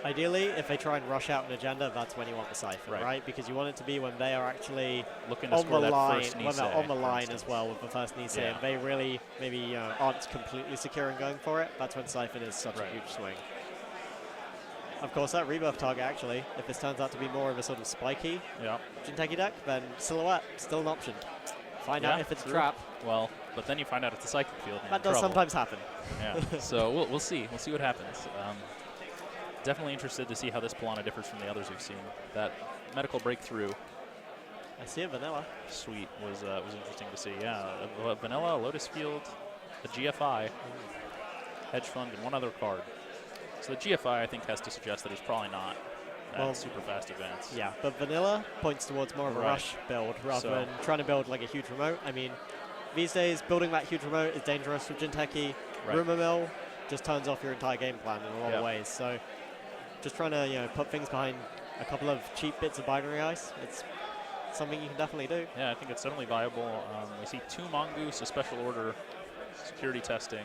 Ideally, if they try and rush out an agenda, that's when you want the Siphon, right? Because you want it to be when they are actually looking to on score the that line, first when they're on the line as well with the first Nisei, and they really maybe aren't completely secure in going for it. That's when Siphon is such a huge swing. Of course, that rebirth target actually, if this turns out to be more of a sort of spiky Jinteki deck, then Silhouette still an option. Find out if it's a trap. Well, but then you find out it's a psychic field. That does sometimes happen. Yeah. So we'll see. We'll see what happens. Definitely interested to see how this Palana differs from the others we've seen. That medical breakthrough. I see a Vanilla. Sweet was interesting to see. Yeah, a Vanilla, Lotus Field, a GFI, Hedge Fund, and one other card. So the GFI I think has to suggest that it's probably not that super fast advance. Yeah, but Vanilla points towards more of a rush build rather than trying to build like a huge remote. I mean, these days building that huge remote is dangerous with Jinteki. Rumor Mill just turns off your entire game plan in a lot of ways. So just trying to put things behind a couple of cheap bits of binary ice, it's something you can definitely do. Yeah, I think it's definitely viable. We see 2 Mongoose, a special order, security testing,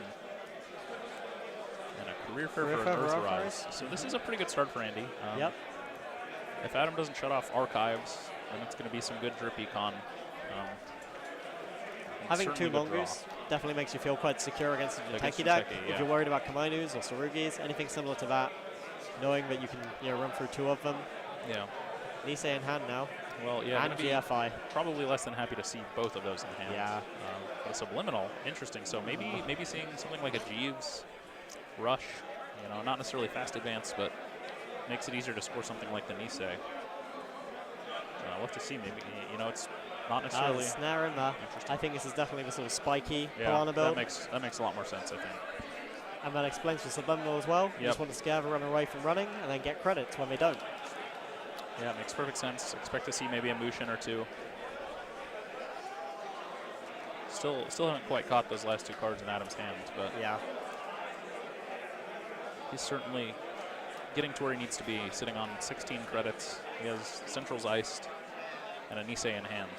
and a career fair for an Earthrise. So this is a pretty good start for Andy. If Adam doesn't shut off Archives, then it's going to be some good drip econ. Having 2 Mongoose definitely makes you feel quite secure against a Jinteki deck. If you're worried about Kamainus or Sarugis, anything similar to that, knowing that you can run through 2 of them. Yeah. Nisei in hand now. Well, yeah. And GFI. Probably less than happy to see both of those in hand. Yeah. But a Subliminal, interesting. So maybe seeing something like a Jeeves Rush, not necessarily fast advance, but makes it easier to score something like the Nisei. We'll have to see. Maybe it's not necessarily snare in there. I think this is definitely the sort of spiky Palana build. That makes a lot more sense, I think. And that explains for Subliminal as well. You just want to scare the runner away from running and then get credits when they don't. Yeah, it makes perfect sense. Expect to see maybe a Mushin or 2. Still haven't quite caught those last 2 cards in Adam's hands, but he's certainly getting to where he needs to be, sitting on 16 credits. He has Central's iced and a Nisei in hand.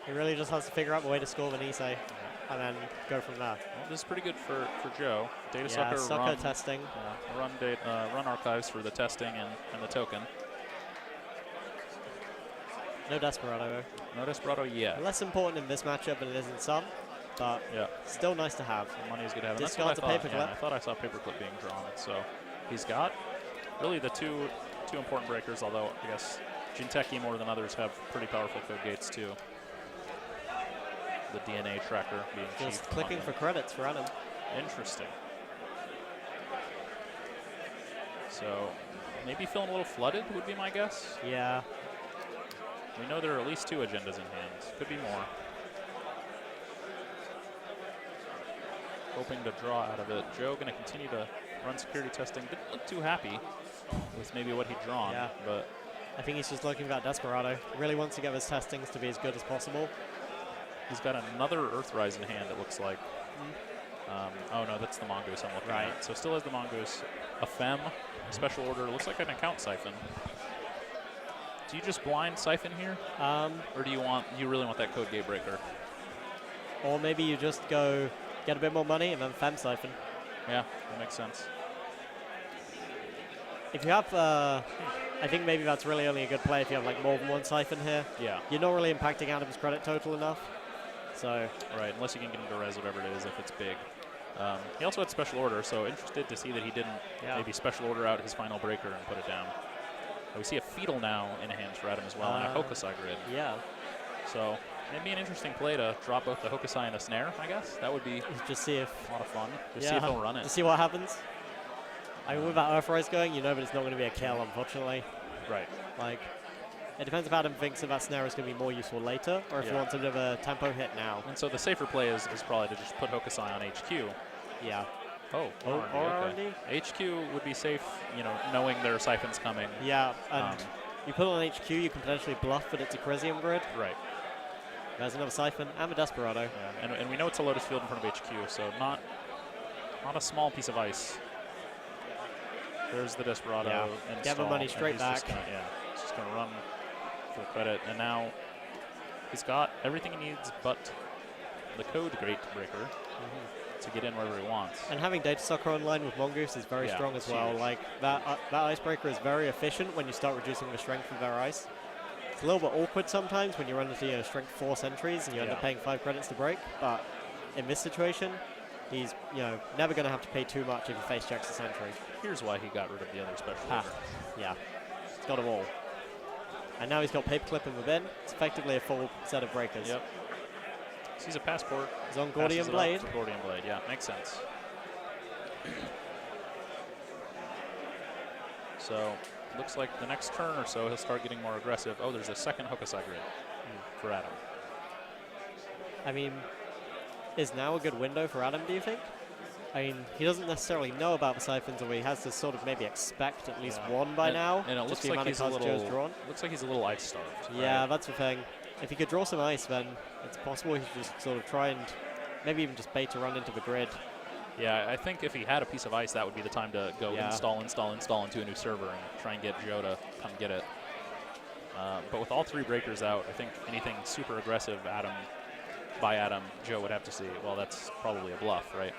He really just has to figure out a way to score the Nisei and then go from there. Well, this is pretty good for Joe. Data Sucker testing. Run Archives for the testing and the token. No Desperado. No Desperado yet. Less important in this matchup than it is in some, but still nice to have. The money is good to have. Discard the Paperclip. I thought I saw Paperclip being drawn, so he's got really the two important breakers, although I guess Jinteki more than others have pretty powerful code gates too. The DNA tracker being just clicking for credits for Adam. Interesting. So maybe feeling a little flooded would be my guess. Yeah. We know there are at least 2 agendas in hand. Could be more. Hoping to draw out of it. Joe going to continue to run security testing. Didn't look too happy with maybe what he'd drawn. Yeah. But I think he's just looking for that Desperado. Really wants to get his testings to be as good as possible. He's got another Earthrise in hand, it looks like. Oh no, that's the Mongoose I'm looking at. So still has the Mongoose. A Fem, a special order. Looks like an account Siphon. Do you just blind Siphon here? Or do you really want that code gate breaker? Or maybe you just go get a bit more money and then Fem Siphon. Yeah, that makes sense. If you have, I think maybe that's really only a good play if you have like more than 1 Siphon here. Yeah. You're not really impacting Adam's credit total enough. So right, unless you can get him to res whatever it is if it's big. He also had special order, so interested to see that he didn't maybe special order out his final breaker and put it down. We see a Fetal now in hands for Adam as well, and a Hokusai grid. Yeah. So maybe an interesting play to drop both the Hokusai and a snare, I guess. That would be just see if a lot of fun. Just see if he'll run it. To see what happens. I mean, with that Earthrise going, but it's not going to be a kill, unfortunately. Right. Like, it depends if Adam thinks that snare is going to be more useful later, or if he wants a bit of a tempo hit now. And so the safer play is probably to just put Hokusai on HQ. Yeah. Oh, or R&D? HQ would be safe, knowing there are Siphons coming. Yeah, and you put it on HQ, you can potentially bluff that it's a Crisium grid. Right. There's another Siphon and a Desperado. Yeah. And we know it's a Lotus Field in front of HQ, so not a small piece of ice. There's the Desperado. Yeah. Get the money straight back. He's just going to run for the credit. And now he's got everything he needs but the code gate breaker. to get in wherever he wants. And having Data Sucker online with Mongoose is very strong as well. Huge. Like, that Icebreaker is very efficient when you start reducing the strength of their ice. It's a little bit awkward sometimes when you run into strength 4 sentries and you end up paying 5 credits to break, but in this situation, he's never going to have to pay too much if he face checks the sentry. Here's why he got rid of the other special order. Yeah, he's got them all. And now he's got Paperclip in within. It's effectively a full set of breakers. Yep. So he's a passport. He's on Gordian Blade. Gordian Blade, yeah, makes sense. So, looks like the next turn or so he'll start getting more aggressive. Oh, there's a second Hokusai grid for Adam. I mean, is now a good window for Adam, do you think? I mean, he doesn't necessarily know about the siphons, or he has to sort of maybe expect at least one by now. And it looks like he's a little ice starved. Yeah, that's the thing. If he could draw some ice, then it's possible he should just sort of try and maybe even just bait to run into the grid. Yeah, I think if he had a piece of ice, that would be the time to go install into a new server and try and get Joe to come get it. But with all 3 breakers out, I think anything super aggressive Adam, Joe would have to see, well, that's probably a bluff, right?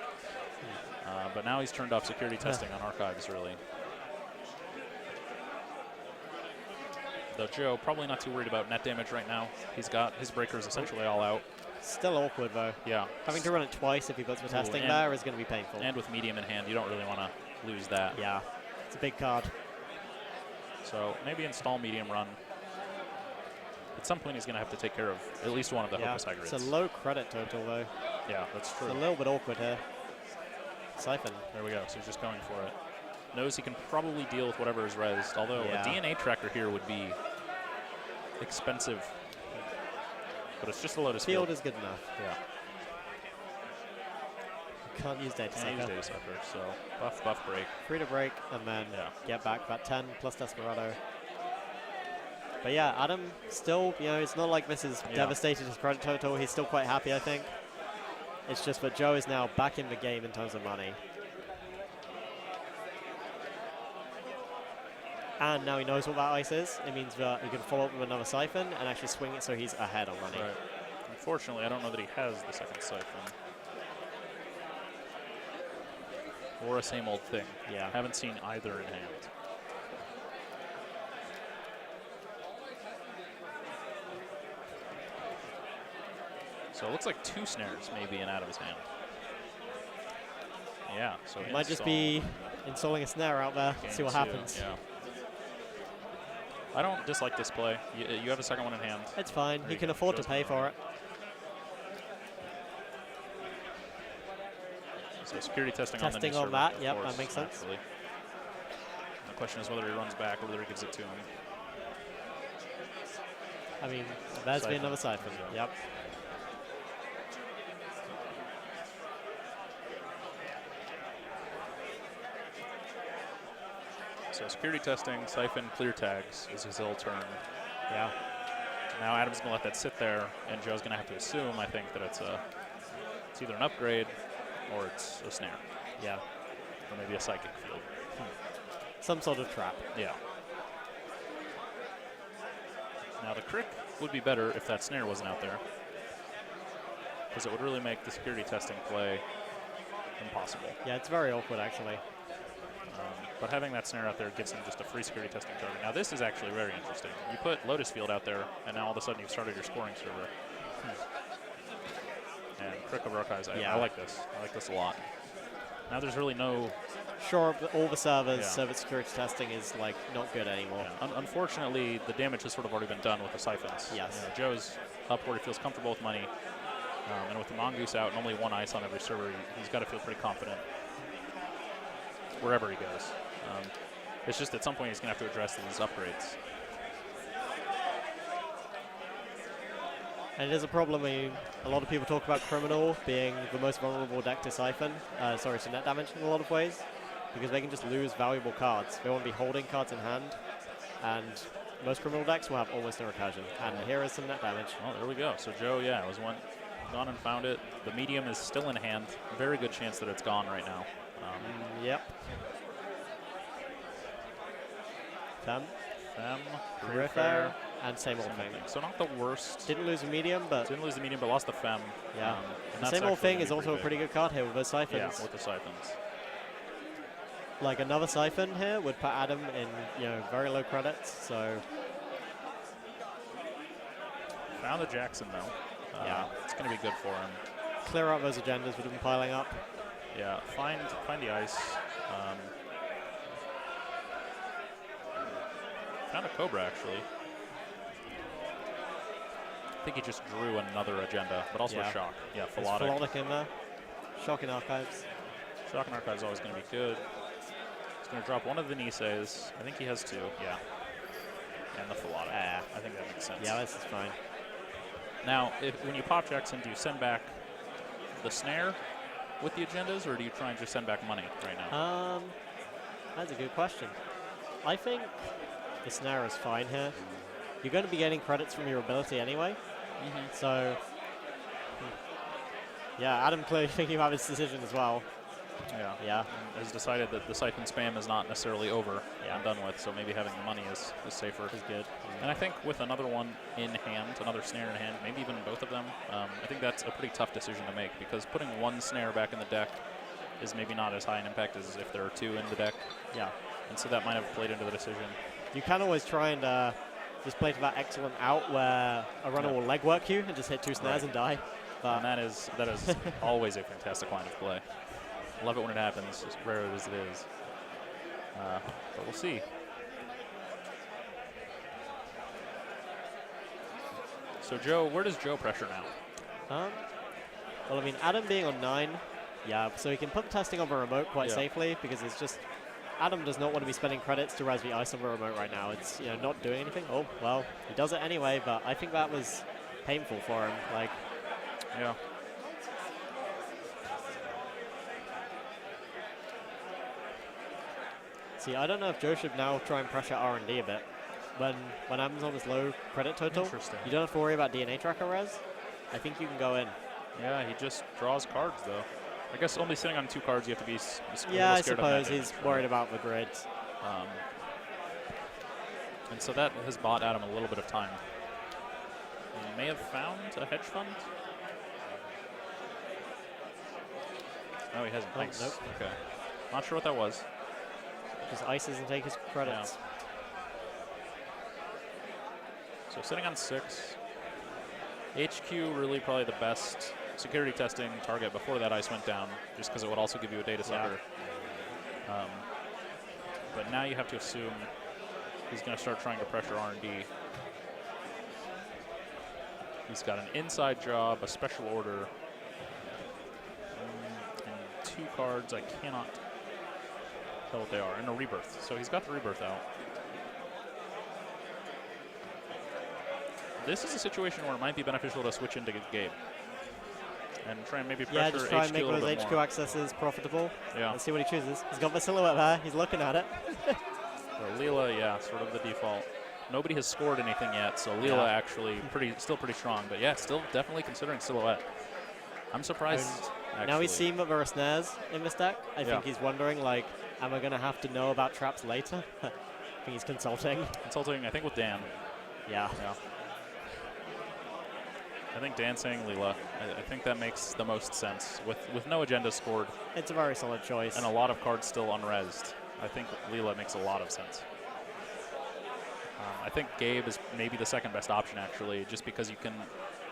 But now he's turned off security testing on archives, really. Though Joe, probably not too worried about net damage right now. He's got his breakers essentially all out. Still awkward, though. Yeah. Having to run it twice if he puts the testing there is going to be painful. And with medium in hand, you don't really want to lose that. Yeah, it's a big card. So maybe install medium run. At some point, he's going to have to take care of at least one of the Hokusai grids. It's a low credit total, though. Yeah, that's true. It's a little bit awkward here. Siphon. There we go. So he's just going for it. Knows he can probably deal with whatever is rezzed, although a DNA tracker here would be expensive. But it's just a Lotus Field. Field is good enough. Yeah. You can't use Data Sucker. Can't use Data Sucker, so buff, break. Free to break, and then get back that 10 plus Desperado. But yeah, Adam still, it's not like this has devastated his credit total. He's still quite happy, I think. It's just that Joe is now back in the game in terms of money. And now he knows what that ice is. It means that he can follow up with another siphon and actually swing it so he's ahead on money. Right. Unfortunately, I don't know that he has the second siphon. Or a same old thing. Yeah. Haven't seen either in hand. So it looks like 2 snares maybe in Adam's hand. Yeah, so it might just be installing a snare out there, see what happens. Yeah. I don't dislike this play. You have a second one in hand. It's fine. He can afford to pay for it. So security testing on the new server, that. Yep, that makes sense. Actually. The question is whether he runs back or whether he gives it to him. I mean, there's been another siphon. Yep. So security testing, siphon, clear tags is his little turn. Yeah. Now Adam's going to let that sit there, and Joe's going to have to assume, I think, that it's either an upgrade or it's a snare. Yeah. Or maybe a psychic field. Some sort of trap. Yeah. Now the crick would be better if that snare wasn't out there, because it would really make the security testing play impossible. Yeah, it's very awkward, actually. But having that snare out there gives him just a free security testing target. Now this is actually very interesting. You put Lotus Field out there, and now all of a sudden you've started your scoring server. And Crick of Archives, I like this. I like this a lot. Now there's really no... Sure, all the servers, server security testing is like not good anymore. Yeah. Unfortunately, the damage has sort of already been done with the siphons. Yes. Joe's up where he feels comfortable with money. And with the Mongoose out and only 1 ice on every server, he's got to feel pretty confident wherever he goes. It's just at some point he's going to have to address these upgrades. And it is a problem. A lot of people talk about Criminal being the most vulnerable deck to Siphon, to net damage in a lot of ways, because they can just lose valuable cards. They won't be holding cards in hand, and most Criminal decks will have almost no recursion. And here is some net damage. Oh, there we go. So Joe, was gone and found it. The medium is still in hand. Very good chance that it's gone right now. Yep. Fem. Career Fair. And same old thing. So not the worst. Didn't lose a medium, but lost the Fem. Yeah. And Same old thing is also a pretty good card here with those siphons. Yeah, with the siphons. Like another siphon here would put Adam in, very low credits. So found the Jackson though. Yeah, it's going to be good for him. Clear out those agendas would have been piling up. Yeah, find the ice. Found a Cobra actually. I think he just drew another agenda, but also a shock. Yeah, Philotic. Philotic in there. Shock in Archives. Shock in Archives is always going to be good. He's going to drop one of the Niseis. I think he has 2. Yeah. And the Philotic. I think that makes sense. Yeah, this is fine. Now, when you pop Jackson, do you send back the snare with the agendas, or do you try and just send back money right now? That's a good question. I think the snare is fine here. You're going to be getting credits from your ability anyway. So, yeah, Adam clearly thinking about his decision as well. Yeah. And has decided that the siphon spam is not necessarily over and done with, so maybe having the money is safer. Is good. And I think with another one in hand, another snare in hand, maybe even both of them, I think that's a pretty tough decision to make, because putting one snare back in the deck is maybe not as high an impact as if there are 2 in the deck. Yeah. And so that might have played into the decision. You can always try and just play to that excellent out where a runner will legwork you and just hit 2 snares and die. But and that is always a fantastic line of play. Love it when it happens, as rare as it is. But we'll see. So Joe, where does Joe pressure now? Well, I mean, Adam being on 9, so he can put testing on the remote quite safely, because it's just Adam does not want to be spending credits to Raspberry Ice on the remote right now. It's not doing anything. Oh well, he does it anyway, but I think that was painful for him. Like, yeah. See, I don't know if Joe should now try and pressure R&D a bit. When Adam's on this low credit total, you don't have to worry about DNA tracker res. I think you can go in. Yeah, he just draws cards though. I guess only sitting on 2 cards, you have to be yeah, I suppose he's worried about the grids. And so that has bought Adam a little bit of time. He may have found a hedge fund. No, he hasn't. Nice. Nope. Okay. Not sure what that was. Because Ice doesn't take his credits. Yeah. So sitting on 6. HQ really probably the best security testing target before that Ice went down, just because it would also give you a data sucker. But now you have to assume he's going to start trying to pressure R&D. He's got an inside job, a special order, and 2 cards. I cannot tell what they are, and a rebirth. So he's got the rebirth out. This is a situation where it might be beneficial to switch into Gabe and try and maybe pressure yeah, just try and HQ make a little those bit HQ more. accesses profitable. Yeah. Let's see what he chooses. He's got the silhouette there. He's looking at it. So Leela, yeah, sort of the default. Nobody has scored anything yet, so Leela actually still pretty strong. But yeah, still definitely considering silhouette. I'm surprised. Now he's seen that there are snares in this deck. I think he's wondering, like, am I going to have to know about traps later? I think he's consulting. Consulting, I think, with Dan. Yeah. I think Dan saying Leela. I think that makes the most sense. With no agenda scored. It's a very solid choice. And a lot of cards still unrezzed. I think Leela makes a lot of sense. I think Gabe is maybe the second best option, actually, just because you can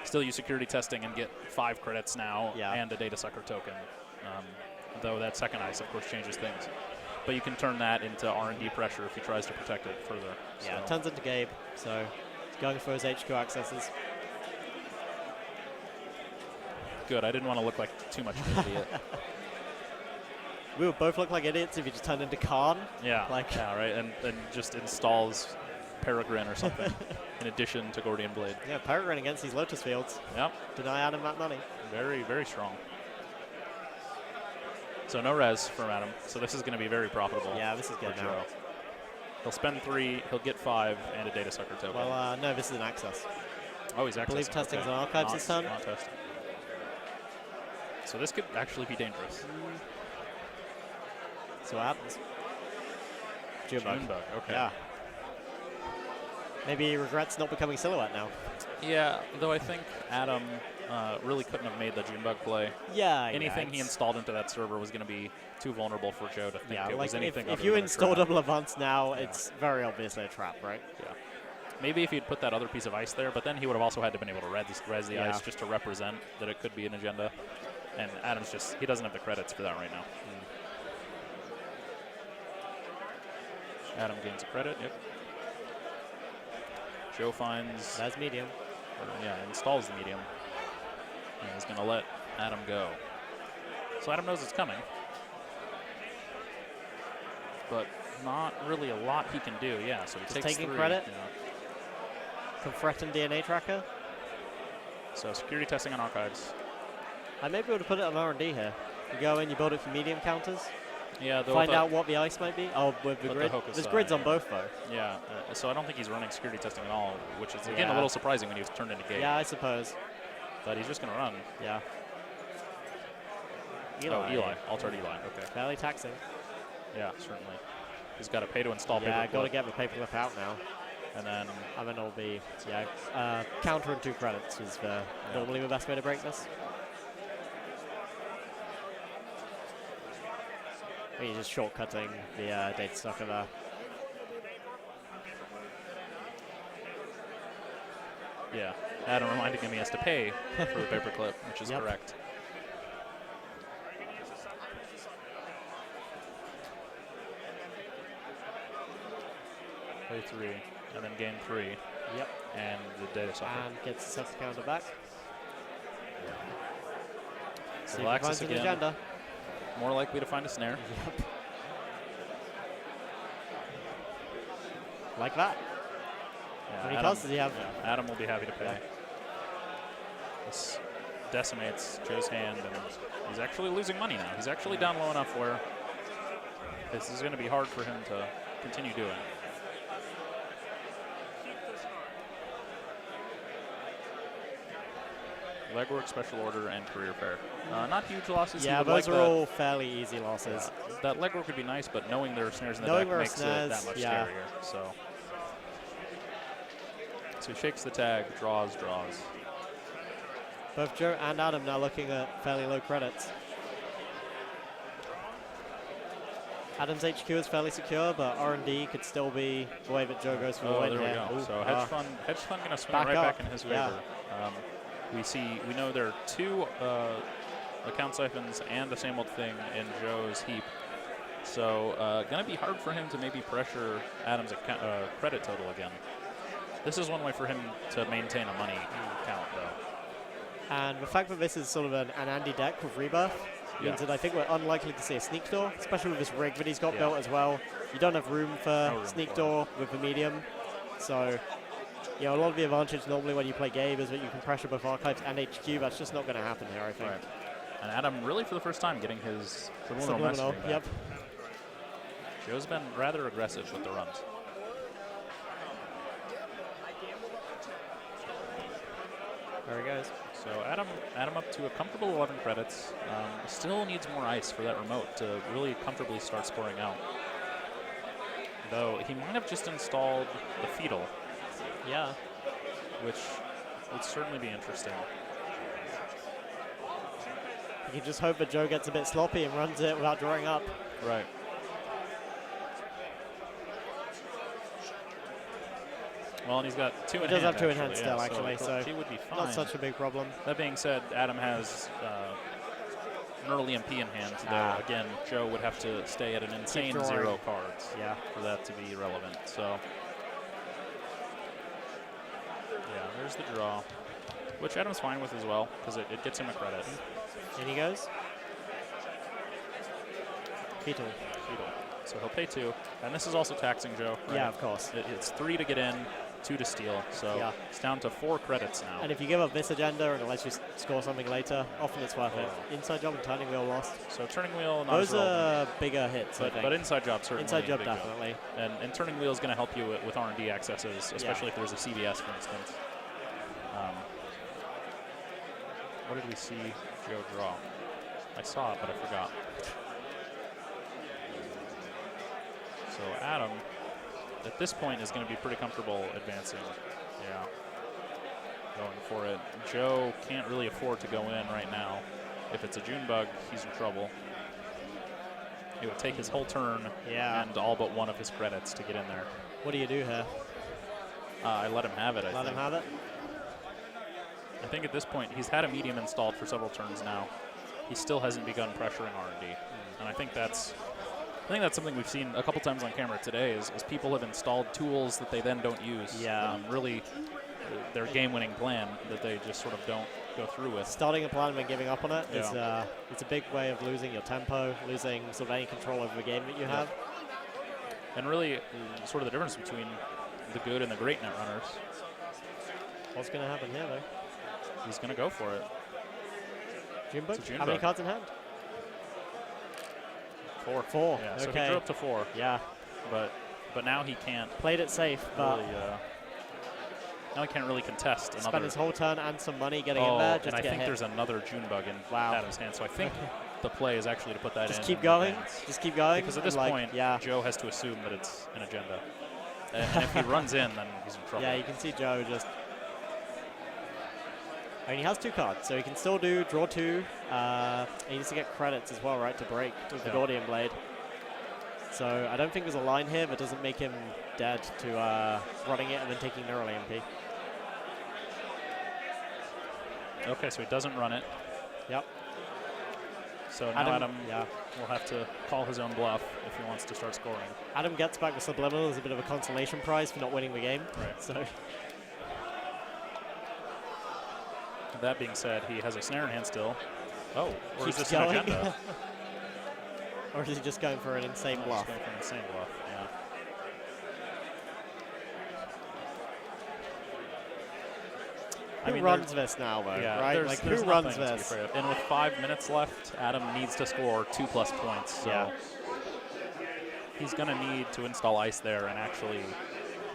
still use security testing and get 5 credits now and a data sucker token. Though that second ice, of course, changes things. But you can turn that into R&D pressure if he tries to protect it further. Yeah, it turns into Gabe, so he's going for his HQ accesses. Good, I didn't want to look like too much of an idiot. We would both look like idiots if you just turned into Khan. Yeah, right, and just installs Peregrine or something in addition to Gordian Blade. Yeah, Peregrine against these Lotus Fields. Yep. Deny Adam that money. Very, very strong. So no res from Adam, so this is going to be very profitable. Yeah, this is good now. He'll spend 3, he'll get 5, and a data sucker token. Well, no, this is an access. Oh, he's accessing. I believe testing's on archives this time. Not testing. So this could actually be dangerous. So what happens? Junebug. Okay. Yeah. Maybe he regrets not becoming Silhouette now. Yeah, though I think Adam really couldn't have made the Junebug play. Yeah, anything he installed into that server was going to be too vulnerable for Joe to think it was anything if you install double advance now, it's very obviously a trap, right? Yeah. Maybe if he'd put that other piece of ice there, but then he would have also had to been able to res the ice just to represent that it could be an agenda. And Adam's just, he doesn't have the credits for that right now. Adam gains a credit, yep. Joe finds... That's medium. Installs the medium. And he's going to let Adam go. So Adam knows it's coming. But not really a lot he can do, so he just takes taking 3. credit. Confront and DNA tracker. So security testing on archives. I may be able to put it on R&D here. You go in, you build it for medium counters. Yeah, find out what the ice might be. Oh, with the grid. There's grids on both, though. Yeah, so I don't think he's running security testing at all, which is, again, a little surprising when he was turned into gate. Yeah, I suppose. But he's just going to run. Yeah. Eli. Altered Eli. Okay. Fairly taxing. Yeah, certainly. He's got to pay to install paperclip. Yeah, got to get the paperclip out now. And then it'll be, counter and 2 credits is normally the best way to break this. He's just shortcutting the data stocker there. Yeah, Adam reminding him he has to pay for the paperclip, which is correct. Pay 3, and then gain 3. Yep. And the data stocker. And gets the subs counter back. So relaxes again. Agenda. More likely to find a snare. Yep. Like that. Yeah, How many cards does he have? Yeah, Adam will be happy to pay. Yeah. This decimates Joe's hand, and he's actually losing money now. He's actually down low enough where this is going to be hard for him to continue doing. Legwork, Special Order, and Career Fair. Not huge losses. Yeah, those are all fairly easy losses. Yeah. That legwork would be nice, but knowing there are snares in the deck makes it that much scarier. So he shakes the tag, draws. Both Joe and Adam now looking at fairly low credits. Adam's HQ is fairly secure, but R&D could still be the way that Joe goes for the win here. There we go. So hedge fund going to swing back in his favor. We know there are 2 account siphons and the same old thing in Joe's heap. So going to be hard for him to maybe pressure Adam's credit total again. This is one way for him to maintain a money count, though. And the fact that this is sort of an Andy deck with Rebirth means that I think we're unlikely to see a sneak door, especially with this rig that he's got built as well. You don't have room for sneak door with the medium. So, a lot of the advantage normally when you play Gabe is that you can pressure both Archives and HQ. That's just not going to happen here, I think. Right. And Adam really for the first time getting his subliminal messaging back. Yep. Joe's been rather aggressive with the runs. There he goes. So Adam up to a comfortable 11 credits. Still needs more ice for that remote to really comfortably start scoring out. Though he might have just installed the Fetal. Yeah. Which would certainly be interesting. You can just hope that Joe gets a bit sloppy and runs it without drawing up. Right. Well, and he's got 2 in hand. He does have 2 in hand still, actually, so he would be fine. Not such a big problem. That being said, Adam has an early MP in hand, though, again, Joe would have to stay at an insane 0 cards for that to be relevant. So, yeah, there's the draw, which Adam's fine with as well, because it gets him a credit. In he goes. Fetal. So he'll pay 2, and this is also taxing Joe. Right? Yeah, of course. It's 3 to get in, 2 to steal, so it's down to 4 credits now. And if you give up this agenda and it lets you score something later, often it's worth it. Inside job and turning wheel lost. So turning wheel, not those are bigger hits, but inside job certainly. Inside job definitely. And turning wheel is going to help you with R&D accesses, especially if there's a CVS, for instance. What did we see Joe draw? I saw it, but I forgot. So Adam at this point is going to be pretty comfortable advancing. Yeah. Going for it. Joe can't really afford to go in right now. If it's a June bug, he's in trouble. It would take his whole turn and all but one of his credits to get in there. What do you do here? I let him have it, I think. Let him have it? I think at this point, he's had a medium installed for several turns now. He still hasn't begun pressuring R&D. And I think that's something we've seen a couple times on camera today is people have installed tools that they then don't use. Yeah. Really, their game-winning plan that they just sort of don't go through with. Starting a plan and then giving up on it is it's a big way of losing your tempo, losing sort of any control over the game that you have. And really, sort of the difference between the good and the great Netrunners. What's going to happen here, though? He's going to go for it. June bug? June How many cards in hand? 4. 4. Yeah, okay. so he drew up to 4. Yeah. But now he can't. Played it safe, but really, now he can't really contest another. Spent his whole turn and some money getting in there just and to I get think hit. there's another June bug in Adam's hand. So I think the play is actually to put that in. Just keep going. Just keep going. Because at this point, Joe has to assume that it's an agenda. And if he runs in, then he's in trouble. Yeah, you can see Joe just. I mean, he has 2 cards, so he can still do draw 2. He needs to get credits as well, right, to break with the Gordian Blade. So I don't think there's a line here that doesn't make him dead to running it and then taking Neural EMP. Okay, so he doesn't run it. Yep. So now Adam will have to call his own bluff if he wants to start scoring. Adam gets back the Subliminal as a bit of a consolation prize for not winning the game. Right. So. That being said, he has a snare in hand still. Oh, or is this going. an agenda? Or is he just going for an insane bluff? He's going for an insane bluff, yeah. Who runs this now, though, right? Like, who runs this? And with 5 minutes left, Adam needs to score 2+ points. So he's going to need to install ice there and actually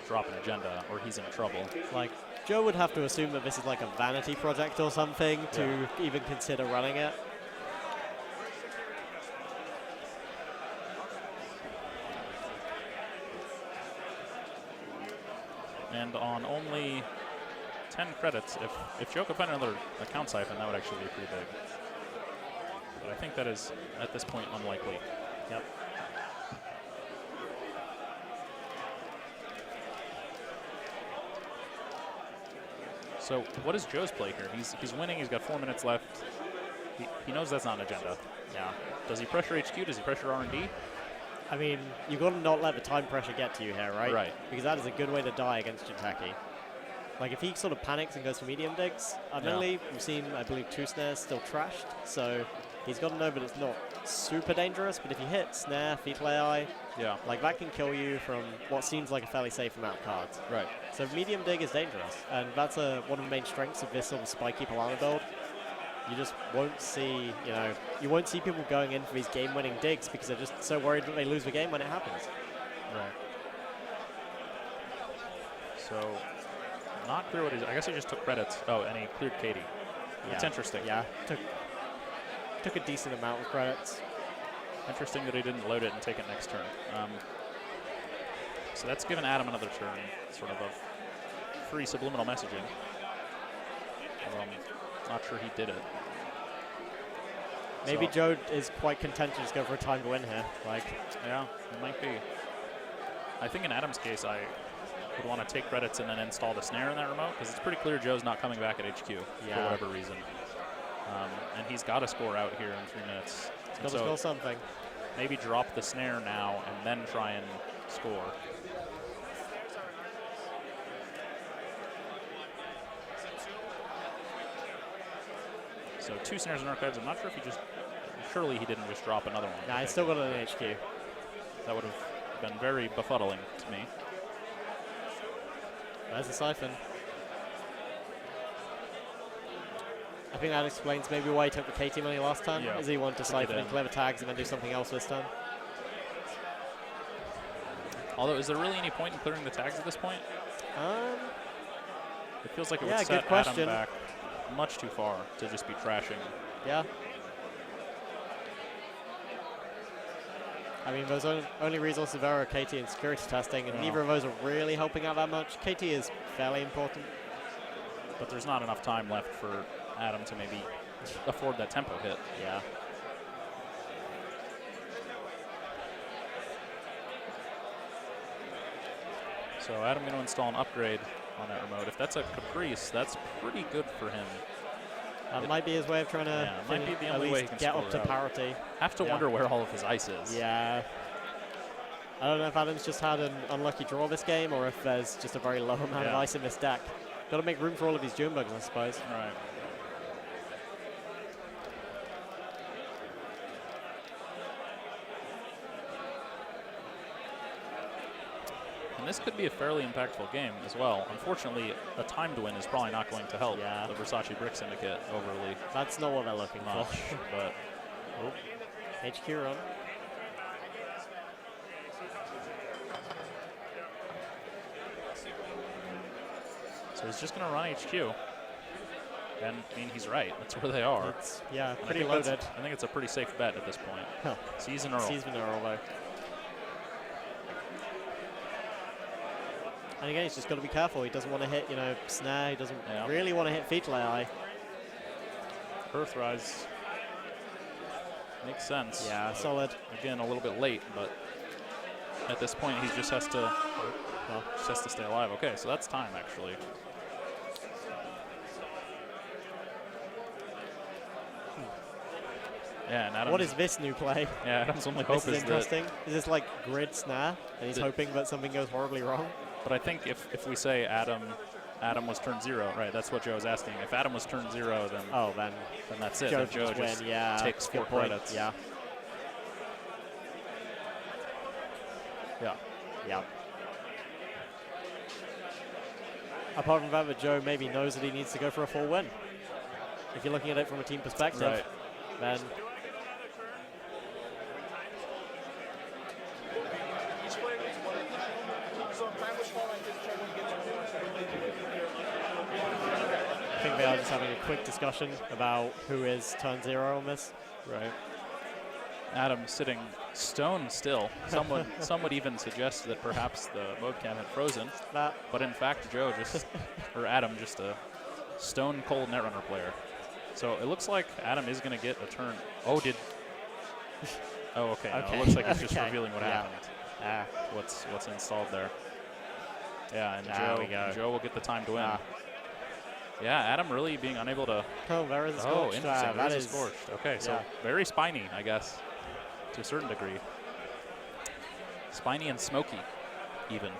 drop an agenda, or he's in trouble. Like, Joe would have to assume that this is like a vanity project or something to even consider running it. And on only 10 credits, if Joe could find another account siphon, that would actually be pretty big. But I think that is, at this point, unlikely. Yep. So what is Joe's play here? He's winning. He's got 4 minutes left. He knows that's not an agenda. Yeah. Does he pressure HQ? Does he pressure R&D? I mean, you've got to not let the time pressure get to you here, right? Right. Because that is a good way to die against Jinteki. Like, if he sort of panics and goes for medium digs, admittedly, we've seen, I believe, 2 snares still trashed. So he's got to know that it's not super dangerous. But if you hit snare, fetal AI, like, that can kill you from what seems like a fairly safe amount of cards. Right. So medium dig is dangerous. And that's one of the main strengths of this sort of spiky Palana build. You just won't see, you won't see people going in for these game-winning digs because they're just so worried that they lose the game when it happens. Right. So, not clear what I guess he just took credits. Oh, and he cleared Katie. Yeah. It's interesting. Yeah, took a decent amount of credits. Interesting that he didn't load it and take it next turn. So that's given Adam another turn, sort of free subliminal messaging. Not sure he did it. Maybe Joe is quite content to just go for a time to win here. Like, yeah, it might be. I think in Adam's case, I would want to take credits and then install the snare in that remote because it's pretty clear Joe's not coming back at HQ for whatever reason. And he's got to score out here in 3 minutes. He's got to score something. Maybe drop the snare now and then try and score. So 2 snares in archives. I'm not sure if he surely he didn't just drop another one. Nah, he's still got it in HQ. That would have been very befuddling to me. There's the siphon. I think that explains maybe why he took the KT money last time, is he wanted to siphon and clever tags and then do something else this time. Although, is there really any point in clearing the tags at this point? It feels like it would set Adam back much too far to just be trashing. Yeah. I mean, those only resources there are KT and security testing, and neither of those are really helping out that much. KT is fairly important. But there's not enough time left for Adam to maybe afford that tempo hit. Yeah. So Adam going to install an upgrade on that remote. If that's a Caprice, that's pretty good for him. That might be his way of trying to might be the at only least way he can get score up to out. parity. Have to wonder where all of his ice is. Yeah. I don't know if Adam's just had an unlucky draw this game or if there's just a very low amount of ice in this deck. Got to make room for all of these Junebugs, I suppose. Right. And this could be a fairly impactful game as well. Unfortunately, a timed win is probably not going to help the Versace Brick Syndicate overly. That's not what they're looking for. But HQ run. So he's just going to run HQ. And I mean, he's right. That's where they are. It's, pretty loaded. I think it's a pretty safe bet at this point. Huh. Season Earl. Season Earl, though. And again, he's just got to be careful. He doesn't want to hit, snare. He doesn't really want to hit fetal AI. Earthrise makes sense. Yeah, solid. Again, a little bit late, but at this point, he just has to stay alive. Okay, so that's time actually. Yeah, and Adam's, what is this new play? Yeah, Adam's only hope is interesting. Is this like grid snare, and he's hoping that something goes horribly wrong? But I think if we say Adam was turn 0, right? That's what Joe's asking. If Adam was turn 0, then then that's it. Joe, then Joe just takes 4 credits. Yeah. Yeah. Yeah. Apart from that, Joe maybe knows that he needs to go for a full win. If you're looking at it from a team perspective, then I think they are just having a quick discussion about who is turn 0 on this. Right. Adam sitting stone still. Some would even suggest that perhaps the mode cam had frozen. But in fact, Joe or Adam, just a stone cold Netrunner player. So it looks like Adam is going to get a turn. Oh, okay. No, it looks like he's just revealing what happened. What's installed there. Yeah, and Joe will get the time to win. Yeah, Adam really being unable to. Oh, there is a scorched. Oh, interesting. That is scorched. Okay, so very spiny, I guess, to a certain degree. Spiny and smoky, even.